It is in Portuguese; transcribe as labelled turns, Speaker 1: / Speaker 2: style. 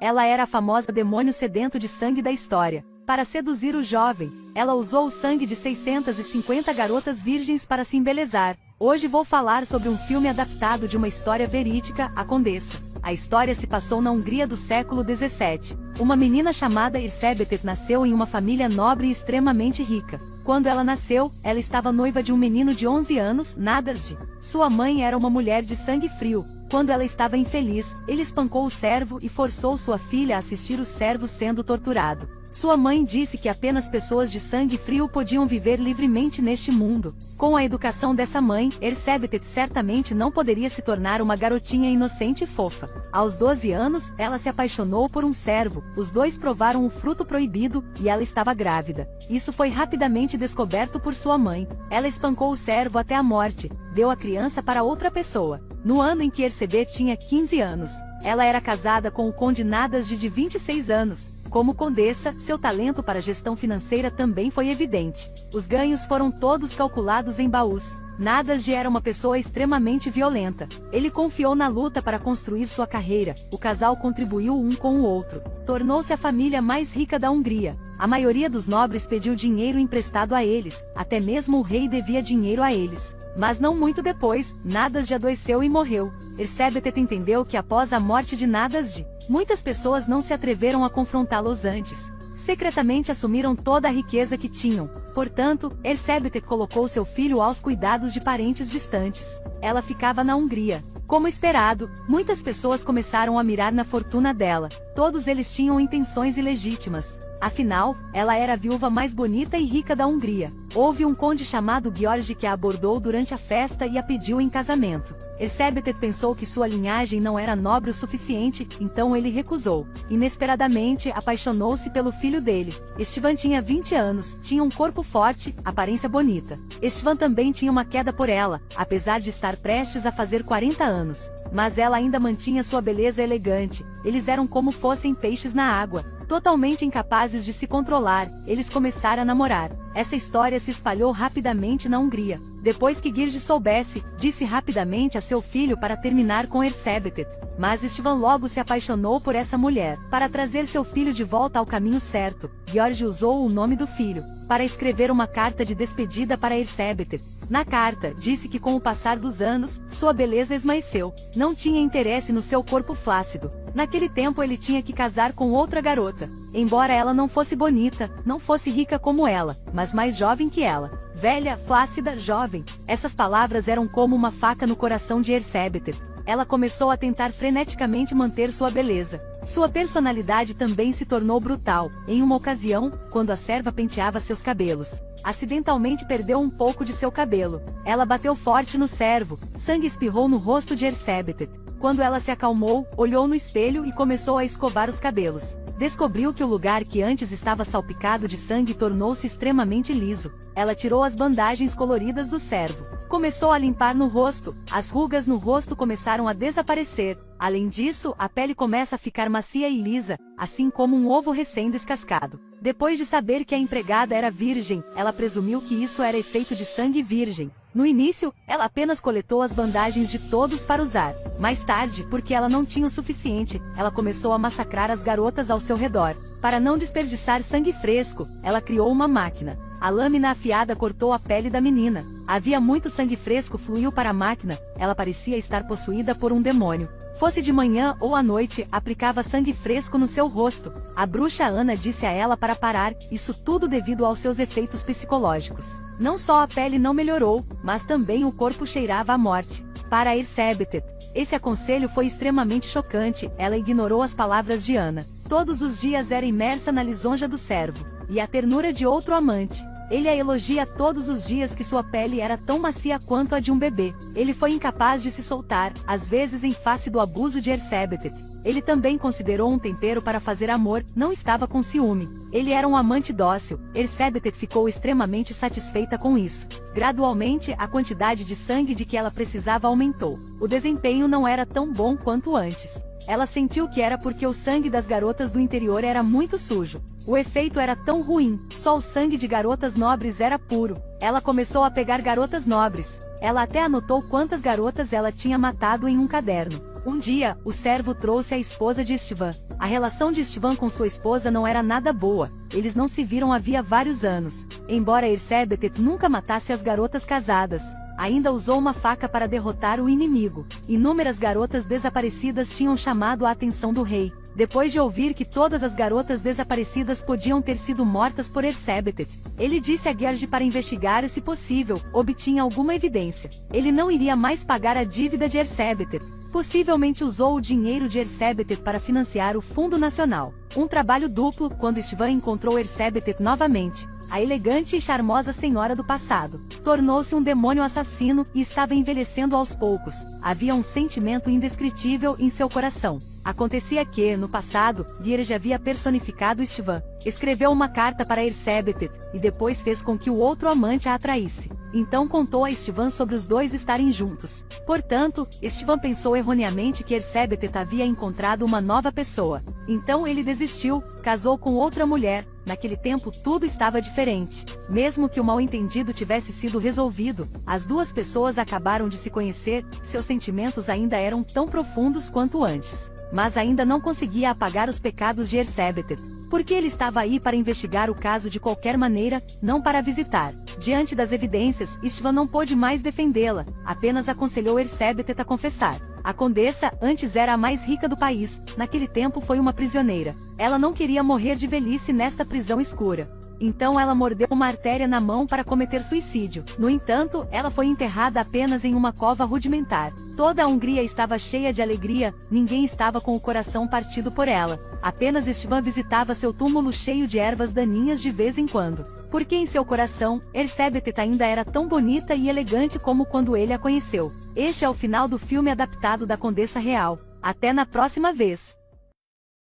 Speaker 1: Ela era a famosa demônio sedento de sangue da história. Para seduzir o jovem, ela usou o sangue de 650 garotas virgens para se embelezar. Hoje vou falar sobre um filme adaptado de uma história verídica, A Condessa. A história se passou na Hungria do século XVII. Uma menina chamada Erzsébet nasceu em uma família nobre e extremamente rica. Quando ela nasceu, ela estava noiva de um menino de 11 anos, Nadasd. Sua mãe era uma mulher de sangue frio. Quando ela estava infeliz, ele espancou o servo e forçou sua filha a assistir o servo sendo torturado. Sua mãe disse que apenas pessoas de sangue frio podiam viver livremente neste mundo. Com a educação dessa mãe, Erzsébet certamente não poderia se tornar uma garotinha inocente e fofa. Aos 12 anos, ela se apaixonou por um servo, os dois provaram o fruto proibido, e ela estava grávida. Isso foi rapidamente descoberto por sua mãe. Ela espancou o servo até a morte, deu a criança para outra pessoa. No ano em que Erzsébet tinha 15 anos, ela era casada com o conde Nadasd de 26 anos. Como condessa, seu talento para gestão financeira também foi evidente. Os ganhos foram todos calculados em baús. Nadasd era uma pessoa extremamente violenta. Ele confiou na luta para construir sua carreira. O casal contribuiu um com o outro. Tornou-se a família mais rica da Hungria. A maioria dos nobres pediu dinheiro emprestado a eles, até mesmo o rei devia dinheiro a eles. Mas não muito depois, Nadasd adoeceu e morreu. Erzsébet entendeu que após a morte de Nadasd, muitas pessoas não se atreveram a confrontá-los antes. Secretamente assumiram toda a riqueza que tinham. Portanto, Erzsébet colocou seu filho aos cuidados de parentes distantes. Ela ficava na Hungria. Como esperado, muitas pessoas começaram a mirar na fortuna dela. Todos eles tinham intenções ilegítimas. Afinal, ela era a viúva mais bonita e rica da Hungria. Houve um conde chamado George que a abordou durante a festa e a pediu em casamento. Erzsébet pensou que sua linhagem não era nobre o suficiente, então ele recusou. Inesperadamente, apaixonou-se pelo filho dele. Istvan tinha 20 anos, tinha um corpo forte, aparência bonita. Istvan também tinha uma queda por ela, apesar de estar prestes a fazer 40 anos. Mas ela ainda mantinha sua beleza elegante. Eles eram como fossem peixes na água. Totalmente incapazes de se controlar, eles começaram a namorar. Essa história se espalhou rapidamente na Hungria. Depois que George soubesse, disse rapidamente a seu filho para terminar com Erzsébet. Mas Istvan logo se apaixonou por essa mulher. Para trazer seu filho de volta ao caminho certo, George usou o nome do filho para escrever uma carta de despedida para Erzsébet. Na carta, disse que com o passar dos anos, sua beleza esmaeceu. Não tinha interesse no seu corpo flácido. Naquele tempo ele tinha que casar com outra garota. Embora ela não fosse bonita, não fosse rica como ela, mas mais jovem que ela. Velha, flácida, jovem. Essas palavras eram como uma faca no coração de Erzsébet. Ela começou a tentar freneticamente manter sua beleza. Sua personalidade também se tornou brutal. Em uma ocasião, quando a serva penteava seus cabelos, acidentalmente perdeu um pouco de seu cabelo. Ela bateu forte no servo, sangue espirrou no rosto de Erzsébet. Quando ela se acalmou, olhou no espelho e começou a escovar os cabelos. Descobriu que o lugar que antes estava salpicado de sangue tornou-se extremamente liso. Ela tirou as bandagens coloridas do servo. Começou a limpar no rosto. As rugas no rosto começaram a desaparecer. Além disso, a pele começa a ficar macia e lisa, assim como um ovo recém-descascado. Depois de saber que a empregada era virgem, ela presumiu que isso era efeito de sangue virgem. No início, ela apenas coletou as bandagens de todos para usar. Mais tarde, porque ela não tinha o suficiente, ela começou a massacrar as garotas ao seu redor. Para não desperdiçar sangue fresco, ela criou uma máquina. A lâmina afiada cortou a pele da menina. Havia muito sangue fresco fluiu para a máquina, ela parecia estar possuída por um demônio. Fosse de manhã ou à noite, aplicava sangue fresco no seu rosto. A bruxa Ana disse a ela para parar, isso tudo devido aos seus efeitos psicológicos. Não só a pele não melhorou, mas também o corpo cheirava a morte. Para Erzsébet, esse aconselho foi extremamente chocante, ela ignorou as palavras de Ana. Todos os dias era imersa na lisonja do servo, e a ternura de outro amante. Ele a elogia todos os dias que sua pele era tão macia quanto a de um bebê. Ele foi incapaz de se soltar, às vezes em face do abuso de Erzsébet. Ele também considerou um tempero para fazer amor, não estava com ciúme. Ele era um amante dócil. Erzsébet ficou extremamente satisfeita com isso. Gradualmente, a quantidade de sangue de que ela precisava aumentou. O desempenho não era tão bom quanto antes. Ela sentiu que era porque o sangue das garotas do interior era muito sujo. O efeito era tão ruim, só o sangue de garotas nobres era puro. Ela começou a pegar garotas nobres. Ela até anotou quantas garotas ela tinha matado em um caderno. Um dia, o servo trouxe a esposa de Istvan. A relação de Istvan com sua esposa não era nada boa, eles não se viram havia vários anos. Embora Ersebetet nunca matasse as garotas casadas, ainda usou uma faca para derrotar o inimigo. Inúmeras garotas desaparecidas tinham chamado a atenção do rei. Depois de ouvir que todas as garotas desaparecidas podiam ter sido mortas por Ersebetet, ele disse a Gergi para investigar e, se possível, obtinha alguma evidência. Ele não iria mais pagar a dívida de Ersebetet. Possivelmente usou o dinheiro de Ersebetet para financiar o Fundo Nacional. Um trabalho duplo quando Istvan encontrou Ersebetet novamente. A elegante e charmosa senhora do passado tornou-se um demônio assassino e estava envelhecendo aos poucos. Havia um sentimento indescritível em seu coração. Acontecia que, no passado, Gergi havia personificado Istvan, escreveu uma carta para Ersebetet e depois fez com que o outro amante a atraísse. Então contou a Istvan sobre os dois estarem juntos. Portanto, Istvan pensou erroneamente que Ersebetet havia encontrado uma nova pessoa. Então ele desistiu, casou com outra mulher. Naquele tempo tudo estava diferente. Mesmo que o mal-entendido tivesse sido resolvido, as duas pessoas acabaram de se conhecer, seus sentimentos ainda eram tão profundos quanto antes. Mas ainda não conseguia apagar os pecados de Ersebetet. Porque ele estava aí para investigar o caso de qualquer maneira, não para visitar. Diante das evidências, Istvan não pôde mais defendê-la, apenas aconselhou Ersebetet a confessar. A condessa antes era a mais rica do país, naquele tempo foi uma prisioneira. Ela não queria morrer de velhice nesta prisão escura. Então ela mordeu uma artéria na mão para cometer suicídio. No entanto, ela foi enterrada apenas em uma cova rudimentar. Toda a Hungria estava cheia de alegria, ninguém estava com o coração partido por ela. Apenas Istvan visitava seu túmulo cheio de ervas daninhas de vez em quando. Porque em seu coração, Ersebetet ainda era tão bonita e elegante como quando ele a conheceu. Este é o final do filme adaptado da Condessa Real. Até na próxima vez!